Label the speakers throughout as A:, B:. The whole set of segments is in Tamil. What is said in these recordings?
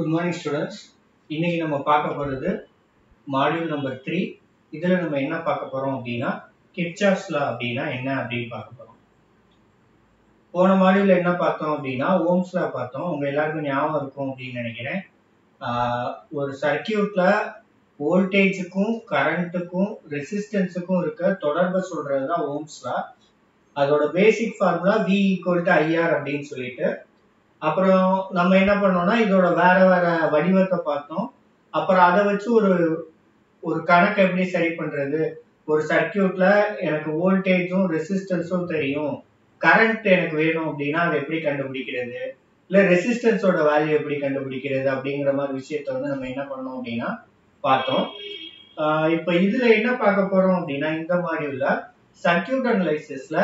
A: Good morning students. இன்னைக்கு நம்ம பார்க்க போறது மாடியூல் நம்பர் 3. இதுல நம்ம என்ன பார்க்க போறோம் அப்படின்னா கிர்ச்சாஃப்ஸ் லா அப்படின்னா என்ன அப்படின்னு பார்க்க போறோம். போன மாடியூல்ல என்ன பார்த்தோம் அப்படின்னா ஓம்ஸ் லா பார்த்தோம். உங்க எல்லாருக்கும் ஞாபகம் இருக்கும் அப்படின்னு நினைக்கிறேன். ஒரு சர்க்கியூட்ல வோல்டேஜுக்கும் கரண்ட்டுக்கும் ரெசிஸ்டன்ஸுக்கும் இருக்க தொடர்பை சொல்றதுதான் ஓம்ஸ் லா. அதோட பேசிக் ஃபார்முலா V = IR அப்படின்னு சொல்லிட்டு, அப்புறம் நம்ம என்ன பண்ணோம்னா இதோட வேற வேற வடிவத்தை பார்த்தோம். அப்புறம் அதை வச்சு ஒரு கணக்கு எப்படி சரி பண்றது, ஒரு சர்க்கியூட்ல எனக்கு வோல்டேஜும் ரெசிஸ்டன்ஸும் தெரியும், கரண்ட் எனக்கு வேணும் அப்படின்னா அதை எப்படி கண்டுபிடிக்கிறது, இல்ல ரெசிஸ்டன்ஸோட வேல்யூ எப்படி கண்டுபிடிக்கிறது அப்படிங்கிற மாதிரி விஷயத்த வந்து நம்ம என்ன பண்ணோம் அப்படின்னா பார்த்தோம். இப்ப இதுல என்ன பார்க்க போறோம் அப்படின்னா இந்த மாடியூல்ல சர்க்கியூட் அனலைசிஸ்ல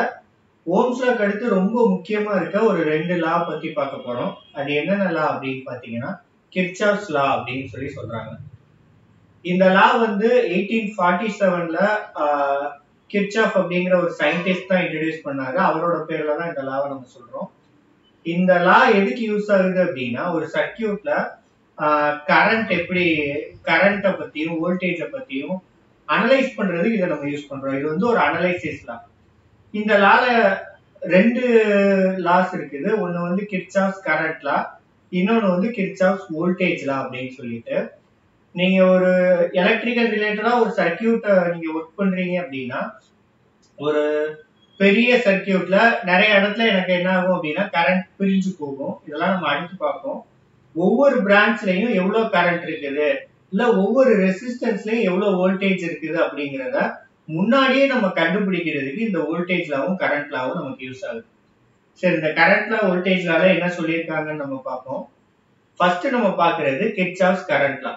A: ஓம்ஸ் லாக்கு அடுத்து ரொம்ப முக்கியமா இருக்க ஒரு 2 லா பத்தி பார்க்க போறோம். அது என்னென்ன லா அப்படின்னு பாத்தீங்கன்னா கிர்ச்சாஃப்ஸ் லா அப்படின்னு சொல்றாங்க. இந்த லா வந்து 1847ல கிர்ச்சாஃப் அப்படிங்கிற ஒரு சயின்டிஸ்ட் தான் இன்ட்ரோடியூஸ் பண்ணாரு. அவரோட பேர்ல தான் இந்த லாவை நம்ம சொல்றோம். இந்த லா எதுக்கு யூஸ் ஆகுது அப்படின்னா ஒரு சர்க்கியூட்ல கரண்ட்டை பத்தியும் வோல்டேஜை பத்தியும் அனலைஸ் பண்றதுக்கு இதை நம்ம யூஸ் பண்றோம். இது வந்து ஒரு அனலைசிஸ் லா. இந்த லால 2 லாஸ் இருக்குது. ஒன்னு வந்து கிர்ச்சாஃப்ஸ் கரண்ட் லா, இன்னொன்னு வந்து கிர்ச்சாஃப்ஸ் வோல்டேஜ் லா அப்படின்னு சொல்லிட்டு. நீங்க ஒரு எலக்ட்ரிக்கல் ரிலேட்டடா ஒரு சர்க்கியூட்டை நீங்க ஒர்க் பண்றீங்க அப்படின்னா ஒரு பெரிய சர்க்கியூட்ல நிறைய இடத்துல எனக்கு என்ன ஆகும் அப்படின்னா கரண்ட் பிரிஞ்சு போகும். இதெல்லாம் நம்ம அடுத்து பார்ப்போம். ஒவ்வொரு பிரான்ச்லயும் எவ்வளவு கரண்ட் இருக்குது, இல்ல ஒவ்வொரு ரெசிஸ்டன்ஸ்லயும் எவ்வளவு வோல்டேஜ் இருக்குது அப்படிங்கிறத முன்னாடியே நம்ம கண்டுபிடிக்கிறதுக்கு இந்த வோல்டேஜ் லாவும் கரண்ட் லாவும் நமக்கு யூஸ் ஆகுது. சரி, இந்த கரண்ட் லா வோல்டேஜ் லால என்ன சொல்லியிருக்காங்கன்னு நம்ம பார்ப்போம். ஃபர்ஸ்ட் நம்ம பார்க்கிறது Kirchhoff's current law.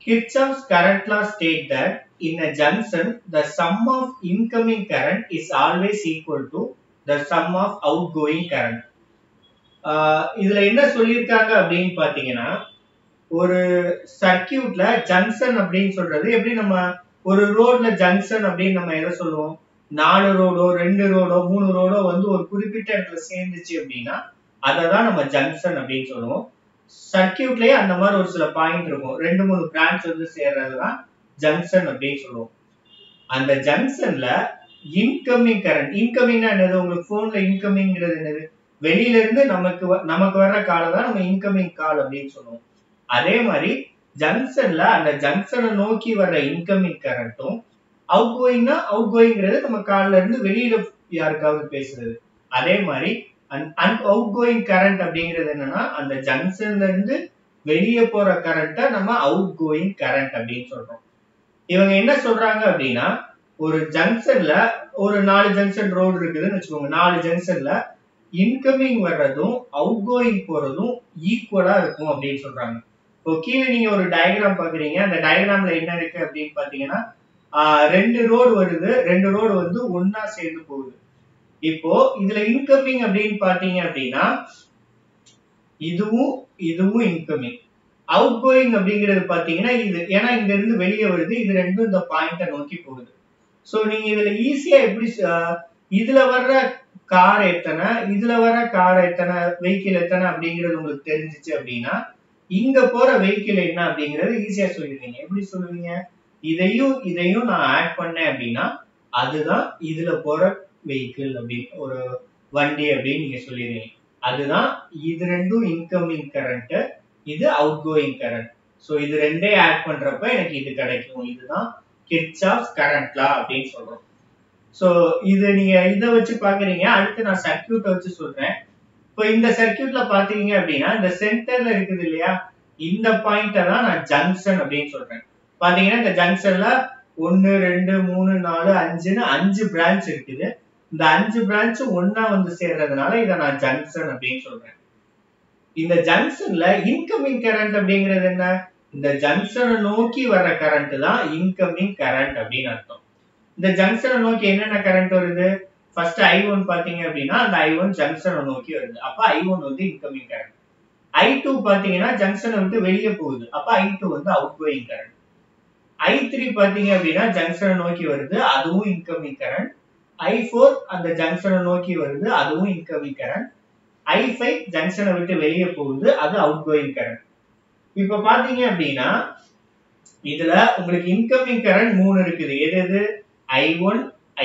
A: Kirchhoff's current law state that in a junction the sum of incoming current is always equal to the sum of outgoing current. இதுல என்ன சொல்லியிருக்காங்க அப்படின்னு பாத்தீங்கன்னா ஒரு சர்க்கியூட்ல ஜங்ஷன் அப்படின்னு சொல்றது எப்படி, நம்ம ஒரு ரோட்ல ஜங்ஷன் அப்படின்னு நம்ம எதை சொல்லுவோம், 4 ரோடோ 2 ரோடோ 3 ரோடோ வந்து ஒரு குறிப்பிட்ட இடத்துல சேர்ந்துச்சு அப்படின்னா அததான் நம்ம ஜங்ஷன் அப்படின்னு சொல்லுவோம். சர்க்கியூட்லயே அந்த மாதிரி ஒரு சில பாயிண்ட் இருக்கும், 2-3 பிரான்ச் வந்து சேர்றதுதான் ஜங்ஷன் அப்படின்னு சொல்லுவோம். அந்த ஜங்ஷன்ல இன்கமிங் கரண்ட், இன்கமிங்னா என்னது, உங்களுக்கு போன்ல இன்கமிங்கிறது என்னது, வெளியில இருந்து நமக்கு வர்ற காலை தான் நம்ம இன்கமிங் கால் அப்படின்னு சொல்லுவோம். அதே மாதிரி ஜங்ஷன்ல அந்த ஜங்ஷனை நோக்கி வர்ற இன்கமிங் கரண்ட்டும் அவுட் கோயிங்னா அவுட் கோயிங்கிறது நம்ம கால்ல இருந்து வெளியில யாருக்காவது பேசுறது. அதே மாதிரி அவுட் கோயிங் கரண்ட் அப்படிங்கிறது என்னன்னா அந்த ஜங்ஷன்ல இருந்து வெளியே போற கரண்ட்டை நம்ம அவுட் கோயிங் கரண்ட் அப்படின்னு சொல்றோம். இவங்க என்ன சொல்றாங்க அப்படின்னா ஒரு ஜங்ஷன்ல ஒரு 4 ஜங்ஷன் ரோடு இருக்குதுன்னு வச்சுக்கோங்க. 4 ஜங்ஷன்ல இன்கமிங் வர்றதும் அவுட் கோயிங் போறதும் ஈக்குவலா இருக்கும் அப்படின்னு சொல்றாங்க. இப்போ கீழே நீங்க ஒரு டயக்ராம் பாக்குறீங்க. அந்த டயக்ராம்ல என்ன இருக்கு அப்படின்னு பாத்தீங்கன்னா 2 ரோடு வருது, 2 ரோடு வந்து ஒன்னா சேர்ந்து போகுது. இப்போ இதுல இன்கமிங் அப்படின்னு பாத்தீங்க அப்படின்னா இதுவும் இன்கமிங். அவுட் கோயிங் அப்படிங்கிறது பாத்தீங்கன்னா இது, ஏன்னா இங்க இருந்து வெளியே வருது, இது ரெண்டும் இந்த பாயிண்ட நோக்கி போகுது. சோ நீங்க இதுல ஈஸியா எப்படி இதுல வர்ற கார் எத்தனை, இதுல வர்ற கார் எத்தனை, வெஹிக்கிள் எத்தனை அப்படிங்கிறது உங்களுக்கு தெரிஞ்சிச்சு அப்படின்னா இங்க போற வெஹிக்கிள் என்ன அப்படிங்கறது ஈஸியா சொல்லிடுவீங்க. எப்படி சொல்லுவீங்க, இதையும் நான் ஆட் பண்ணேன் அப்படின்னா அதுதான் இதுல போற வெஹிக்கிள் அப்படின்னு, ஒரு வண்டி அப்படின்னு நீங்க சொல்லிடுவீங்க. அதுதான் இது ரெண்டும் இன்கமிங் கரண்ட், இது அவுட் கோயிங் கரண்ட். சோ இது ரெண்டே ஆட் பண்றப்ப எனக்கு இது கிடைக்கும். இதுதான் கிர்ச்சாஃப்ஸ் கரண்ட் லா அப்படின்னு சொல்றோம். சோ இது நீங்க இதை வச்சு பாக்குறீங்க. அடுத்து நான் சர்க்கியூட்டை வச்சு சொல்றேன். இப்போ இந்த சர்க்கியூட்ல பாத்தீங்க அப்படின்னா இந்த சென்டர்ல இருக்குது இல்லையா, இந்த பாயிண்ட தான் நான் ஜங்ஷன் அப்படின்னு சொல்றேன். பாத்தீங்கன்னா இந்த ஜங்ஷன்ல 1 2 3 4 5ன்னு 5 பிரான்ச் இருக்குது. இந்த 5 பிரான்ச் ஒன்னா வந்து சேர்றதுனால இதை நான் ஜங்ஷன் அப்படின்னு சொல்றேன். இந்த ஜங்ஷன்ல இன்கமிங் கரண்ட் அப்படிங்கிறது என்ன, இந்த ஜங்ஷனை நோக்கி வர்ற கரண்ட் தான் இன்கமிங் கரண்ட் அப்படின்னு அர்த்தம். இந்த ஜங்ஷனை நோக்கி என்னென்ன கரண்ட் வருது, ஃபர்ஸ்ட் I1 பாத்தீங்க அப்படின்னா அந்த I1 ஜங்ஷனை நோக்கி வருது, அப்ப I1 வந்து இன்கமிங் கரண்ட். I2 பாத்தீங்கன்னா ஜங்ஷனை விட்டு வெளியே போகுது, அப்ப I2 வந்து அவுட் கோயிங் கரண்ட். I3 பாத்தீங்க அப்படின்னா ஜங்ஷனை நோக்கி வருது, அதுவும் இன்கமிங் கரண்ட். I4 அந்த ஜங்ஷனை நோக்கி வருது, அதுவும் இன்கமிங் கரண்ட். I5 ஜங்ஷனை விட்டு வெளியே போகுது, அது அவுட் கோயிங் கரண்ட். இப்ப பாத்தீங்க அப்படின்னா இதுல உங்களுக்கு இன்கமிங் கரண்ட் 3 இருக்குது. எது? I1,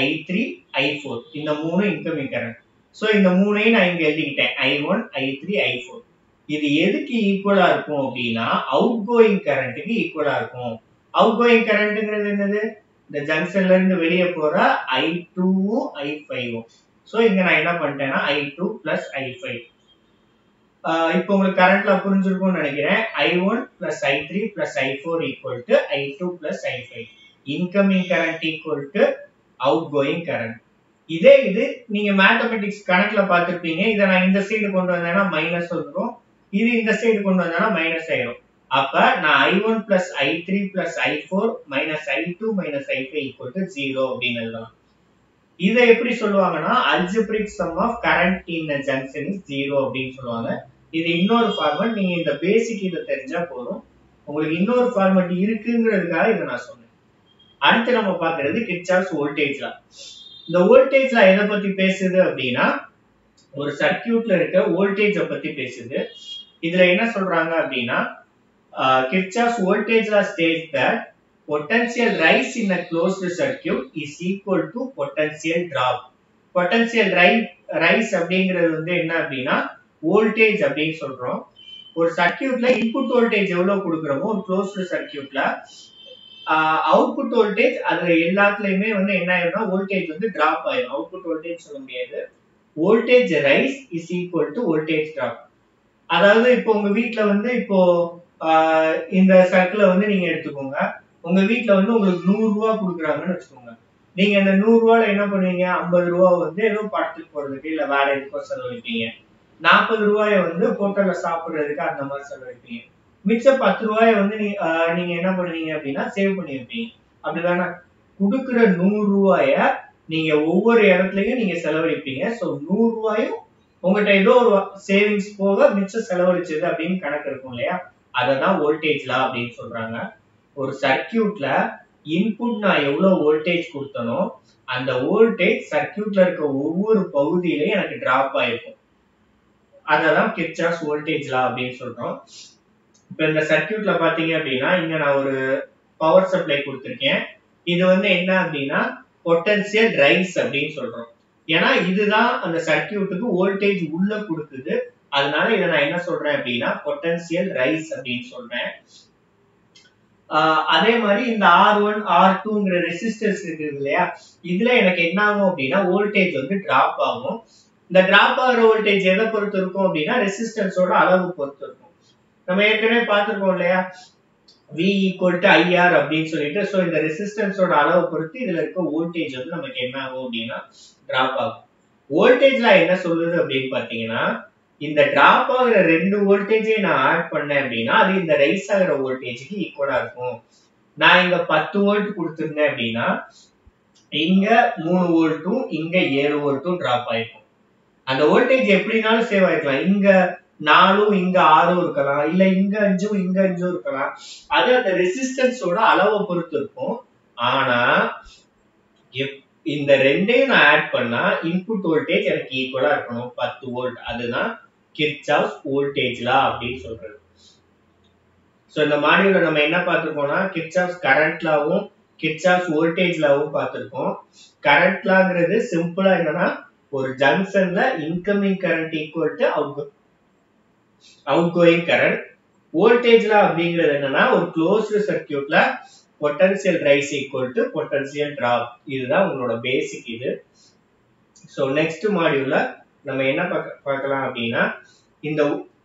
A: I3, I4. இந்த 3 இன்கமிங் கரண்ட். சோ இந்த 3ஐயும் நான் இங்க எழுதிக்கிட்டேன். I1, I3, I4. இது எதுக்கு ஈக்குவலா இருக்கும் அப்படின்னா அவுட் கோயிங் கரண்ட்டுக்கு ஈக்குவலா இருக்கும். அவுட் கோயிங் கரண்ட்ங்கிறது என்னது? இந்த ஜங்ஷன்ல இருந்து வெளியே போற I2வும் I5வும். சோ இங்க நான் என்ன பண்ணிட்டேன்னா I2 plus I5. இப்போ உங்களுக்கு கரண்ட்ல புரிஞ்சிருக்கும்னு நினைக்கிறேன். I1 plus I3 plus I4 equal to I2 plus I5. Incoming current equal to outgoing current. இதே இது நீங்க மேத்தமெட்டிக்ஸ் கணக்குல பார்த்திருப்பீங்க. இத நான் இந்த சைடு கொண்டு வந்தேன்னா மைனஸ் வந்துரும். இது இந்த சைடு கொண்டு வந்தேன்னா மைனஸ் ஆயிரும். அப்ப நான் I1 plus I3 plus I4 minus I2 minus I5 equal to 0 அப்படின்னு எழுதலாம். இத எப்படி சொல்லுவாங்கன்னா algebraic sum of current in a junction is 0 அப்படின்னு சொல்லுவாங்க. இது இன்னொரு ஃபார்மட். நீங்க இந்த பேசிக் இத தெரிஞ்சா போதும். உங்களுக்கு இன்னொரு ஃபார்மட் இருக்குங்கிறதுக்காக இத நான் சொன்னேன். அடுத்து நம்ம பார்க்கிறது கிர்ச்சாஃப்ஸ் வோல்டேஜ் லா. இந்த வோல்டேஜ் லா எதை பத்தி பேசுது அப்படின்னா ஒரு சர்க்யூட்ல இருக்க வோல்டேஜ பத்தி பேசுது. இதுல என்ன சொல்றாங்க அப்படின்னா Kirchhoff's voltage law states that potential rise in a closed circuit is equal to potential drop. Potential rise அப்படிங்கிறது வந்து என்ன அப்படின்னா வோல்டேஜ் அப்படின்னு சொல்றோம். ஒரு சர்க்யூட்ல இன்புட் வோல்டேஜ் எவ்வளவு கொடுக்கறோமோ ஒரு க்ளோஸ்டு சர்க்யூட்ல அவுட்புட் வோல்டேஜ் அதுல எல்லாத்துலயுமே வந்து என்ன ஆயிரும்னா வோல்டேஜ் வந்து டிராப் ஆயிரும். அவுட்புட் வோல்டேஜ் சொல்ல முடியாது. Voltage rice is equal to voltage drop. அதாவது இப்போ உங்க வீட்ல வந்து இப்போ இந்த சர்க்கிளை வந்து நீங்க எடுத்துக்கோங்க. உங்க வீட்ல வந்து உங்களுக்கு 100 ரூபாய் கொடுக்குறாங்கன்னு வச்சுக்கோங்க. நீங்க அந்த 100 ரூபாயில என்ன பண்ணுவீங்க? 50 ரூபாய் வந்து ஏதோ படத்துக்கு போறதுக்கு இல்ல வேற எதுக்கோ செலவழிப்பீங்க. 40 ரூபாயை வந்து ஹோட்டல்ல சாப்பிடுறதுக்கு அந்த மாதிரி செலவழிப்பீங்க. மிச்சம் 10 ரூபாயை வந்து நீங்க என்ன பண்ணுவீங்க அப்படின்னா சேவ் பண்ணி வைப்பீங்க. அப்படிதானே? கொடுக்குற 100 ரூபாய நீங்க ஒவ்வொரு இடத்துலயும் நீங்க செலவழிப்பீங்க. சோ 100 ரூபாயும் உங்ககிட்ட ஏதோ ஒரு சேவிங்ஸ் போக மிச்சம் செலவழிச்சது அப்படின்னு கணக்கு இருக்கும் இல்லையா? அததான் வோல்டேஜ் லா அப்படின்னு சொல்றாங்க. ஒரு சர்க்யூட்ல இன்புட் நான் எவ்வளவு வோல்டேஜ் கொடுத்தனோ அந்த வோல்டேஜ் சர்க்யூட்ல இருக்க ஒவ்வொரு பகுதியிலையும் எனக்கு டிராப் ஆயிருக்கும். அததான் கிர்ச்சாஃப்ஸ் வோல்டேஜ் லா அப்படின்னு சொல்றோம். இப்ப இந்த சர்க்யூட்ல பாத்தீங்க அப்படின்னா இங்க நான் ஒரு பவர் சப்ளை கொடுத்திருக்கேன். இது வந்து என்ன அப்படின்னா பொட்டன்ஷியல் ரைஸ் அப்படின்னு சொல்றோம். ஏன்னா இதுதான் அந்த சர்க்யூட்டுக்கு வோல்டேஜ் உள்ள கொடுக்குது. அதனால இதை நான் என்ன சொல்றேன் அப்படின்னா பொட்டன்ஷியல் ரைஸ் அப்படின்னு சொல்றேன். அதே மாதிரி இந்த R1 R2ங்கிற ரெசிஸ்டர்ஸ் இருக்குது இல்லையா? இதுல எனக்கு என்ன ஆகும் அப்படின்னா வோல்டேஜ் வந்து டிராப் ஆகும். இந்த டிராப் ஆகிற வோல்டேஜ் எதை பொறுத்து இருக்கும் அப்படின்னா ரெசிஸ்டன்ஸோட அளவு பொறுத்து இருக்கும். நம்ம ஏற்கனவே பார்த்திருக்கோம் இல்லையா? V equal to IR அப்படின்னு சொல்லிட்டு சோ இந்த ரெசிஸ்டன்ஸோட அளவு பொறுத்து இதுல இருக்க வோல்டேஜ் வந்து நமக்கு என்ன ஆகும் அப்படின்னா டிராப் ஆகும். வோல்டேஜ்ல என்ன சொல்லுது அப்படின்னு பாத்தீங்கன்னா இந்த டிராப் ஆகிற 2 வோல்டேஜை நான் ஆட் பண்ணேன் அப்படின்னா அது இந்த ரைஸ் ஆகிற வோல்டேஜுக்கு ஈக்குவலா இருக்கும். நான் இங்க 10 வோல்ட் கொடுத்திருந்தேன் அப்படின்னா இங்க 3 வோல்ட்டும் இங்க 7 வோல்ட்டும் டிராப் ஆயிருக்கும். அந்த வோல்டேஜ் எப்படினாலும் சேவ் ஆயிருக்கலாம். இங்க 4ம் இங்க 6ம் இருக்கலாம், இல்ல இங்க 5ம் இங்க 5ம் இருக்கலாம். அது அந்த ரெசிஸ்டன்ஸோட அளவை பொறுத்து இருக்கும். ஆனா இந்த ரெண்டையும் நான் ஆட் பண்ணா இன்புட் வோல்டேஜ் எனக்கு ஈக்குவலா இருக்கணும் 10 வோல்ட். அதுதான் கிர்ச்சாஃப்ஸ் வோல்டேஜ் லா அப்படின்னு சொல்றது. சோ இந்த மாடியூல்ல நம்ம என்ன பார்த்திருக்கோம்னா கிர்ச்சாஃப்ஸ் கரண்ட் லாவும் கிர்ச்சாஃப்ஸ் வோல்டேஜ் லாவும் பார்த்திருக்கோம். கரண்ட் லாங்கிறது சிம்பிளா என்னன்னா ஒரு ஜங்ஷன்ல incoming current equal to outgoing current. Voltage law அப்படிங்கிறது என்னன்னா ஒரு க்ளோஸ்டு சர்க்யூட்ல potential rise equal to potential drop. இதுதான் உங்களோட பேசிக் இது. சோ நெக்ஸ்ட் மாடியூல்ல நம்ம என்ன பார்க்கலாம் அப்படின்னா இந்த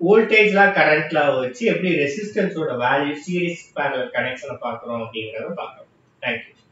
A: வோல்டேஜ் லா கரண்ட் லா வச்சு எப்படி ரெசிஸ்டன்ஸோட வேல்யூ சீரிஸ் பேரலல் கனெக்ஷனை பார்க்கறோம் அப்படிங்கறத பார்க்கலாம். Thank you.